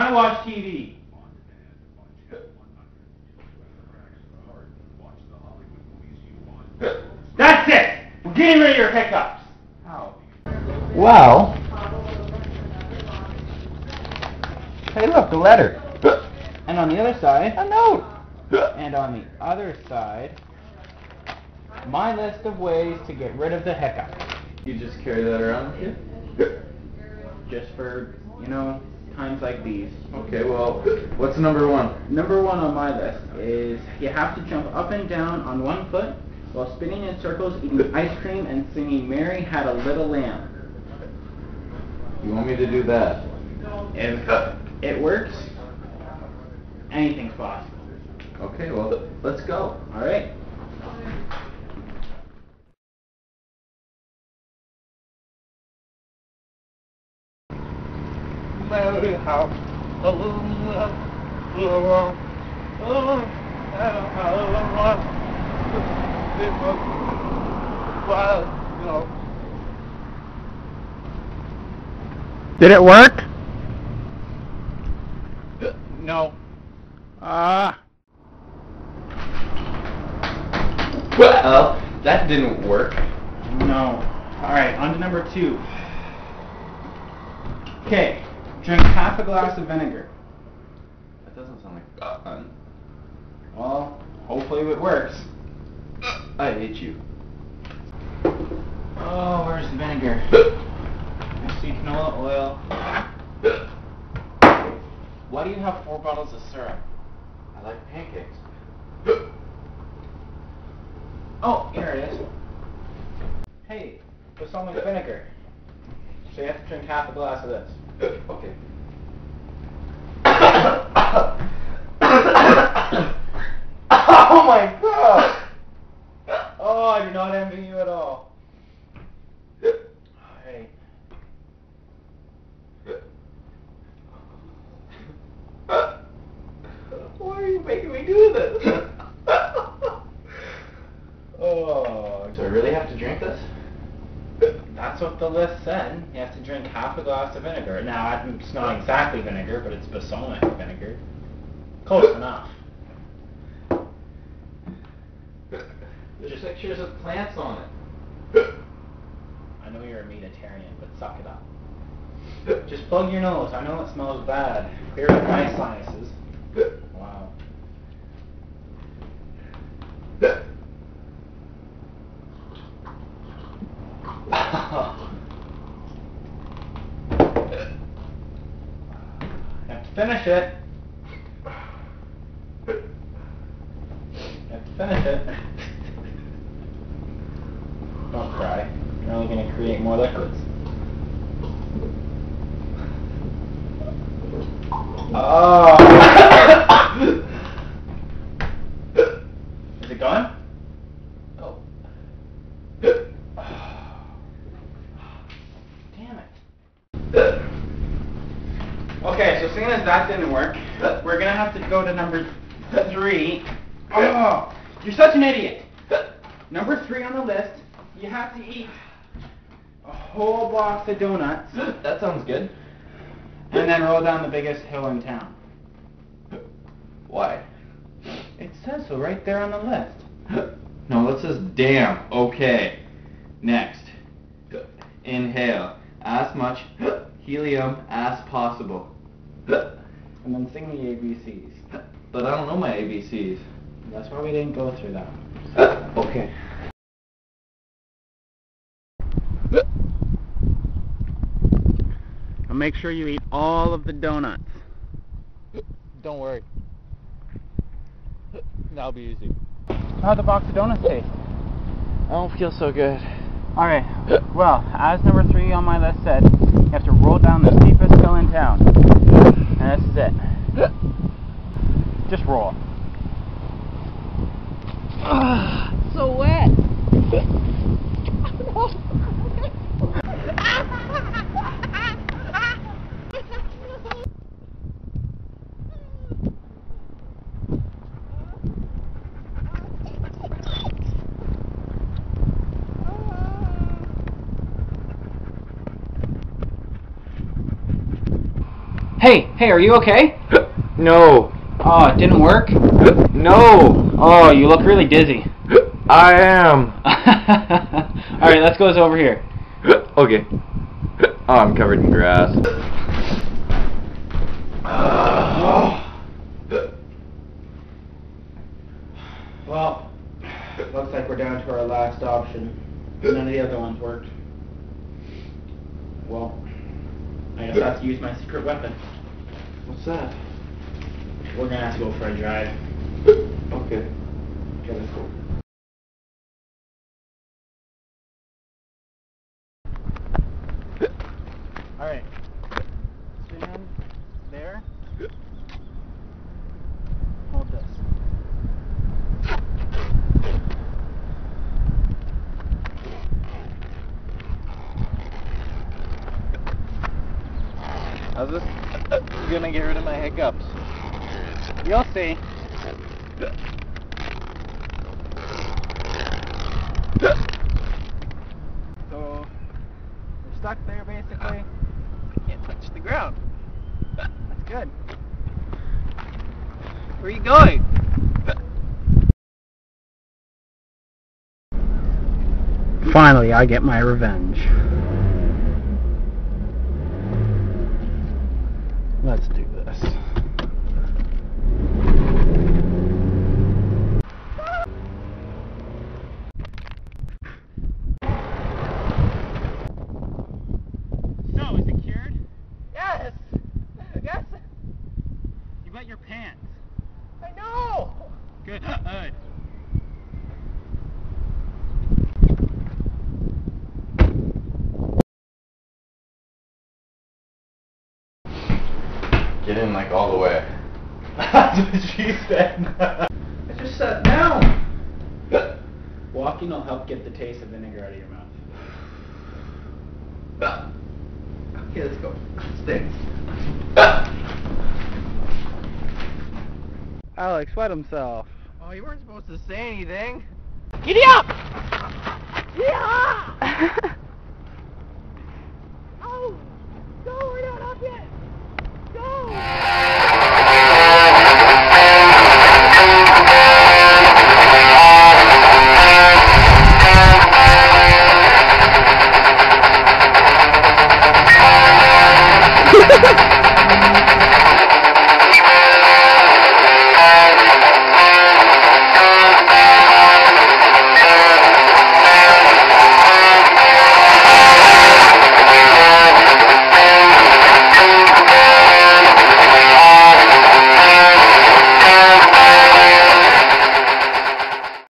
I watch TV. That's it! We're getting rid of your hiccups. Ow. Well. Hey, look, a letter. And on the other side, a note. And on the other side, my list of ways to get rid of the hiccups. You just carry that around with you? Just for, times like these. Okay, well, what's number one? Number one on my list is you have to jump up and down on one foot while spinning in circles, eating ice cream, and singing Mary Had a Little Lamb. You want me to do that? If it works, anything's possible. Okay, well, let's go. All right. Mary had a little Did it work? No. Well, that didn't work. No. All right, on to number two. Okay, drink half a glass of vinegar. That doesn't sound like fun. Well, hopefully it works. I hate you. Oh, where's the vinegar? I see canola oil. Why do you have 4 bottles of syrup? I like pancakes. Oh, here it is. Hey, what's wrong with vinegar? So you have to drink half a glass of this. Okay. Oh my god! Oh, I do not envy you at all. Hey. Why are you making me do this? Oh. Do I really have to drink this? That's what the list said. You have to drink half a glass of vinegar. Now, it's not exactly vinegar, but it's balsamic vinegar. Close enough. There's pictures of plants on it. I know you're a meatitarian, but suck it up. Just plug your nose. I know it smells bad. Clear up my sinuses. Wow. You have to finish it. You have to finish it. Don't cry. You're only going to create more liquids. Oh! Is it gone? Oh. Damn it. Okay, so seeing as that didn't work, we're going to have to go to number 3. Oh, you're such an idiot. Number 3 on the list, you have to eat a whole box of donuts. That sounds good. And then roll down the biggest hill in town. Why? It says so right there on the list. No, it says damn. Okay. Next. Inhale as much helium as possible. And then sing the ABCs. But I don't know my ABCs. That's why we didn't go through that. Okay. And make sure you eat all of the donuts. Don't worry. That'll be easy. How'd the box of donuts taste? I don't feel so good. Alright, well, as number 3 on my list said, you have to roll down the steepest hill in town. And this is it. Just roll. So wet. Hey, are you okay? No. Oh, it didn't work? No. Oh, you look really dizzy. I am. Alright, let's go over here. Okay. Oh, I'm covered in grass. Well, looks like we're down to our last option. None of the other ones worked. Well, I guess I have to use my secret weapon. What's that? We're gonna have to go for a drive. Okay. Okay, let's go. Alright. Stand there. Hold this. How's this gonna get rid of my hiccups? You'll see. So, we're stuck there basically. Can't touch the ground. That's good. Where are you going? Finally, I get my revenge. Let's do this. So, is it cured? Yes! Yes! You wet your pants. I know! Good. Get in like all the way. That's what she said. I just sat down. Walking will help get the taste of vinegar out of your mouth. Okay, let's go. Stinks. Alex wet himself. Oh, you weren't supposed to say anything. Giddy up! Yeah! Oh! No, we're not up yet! Go!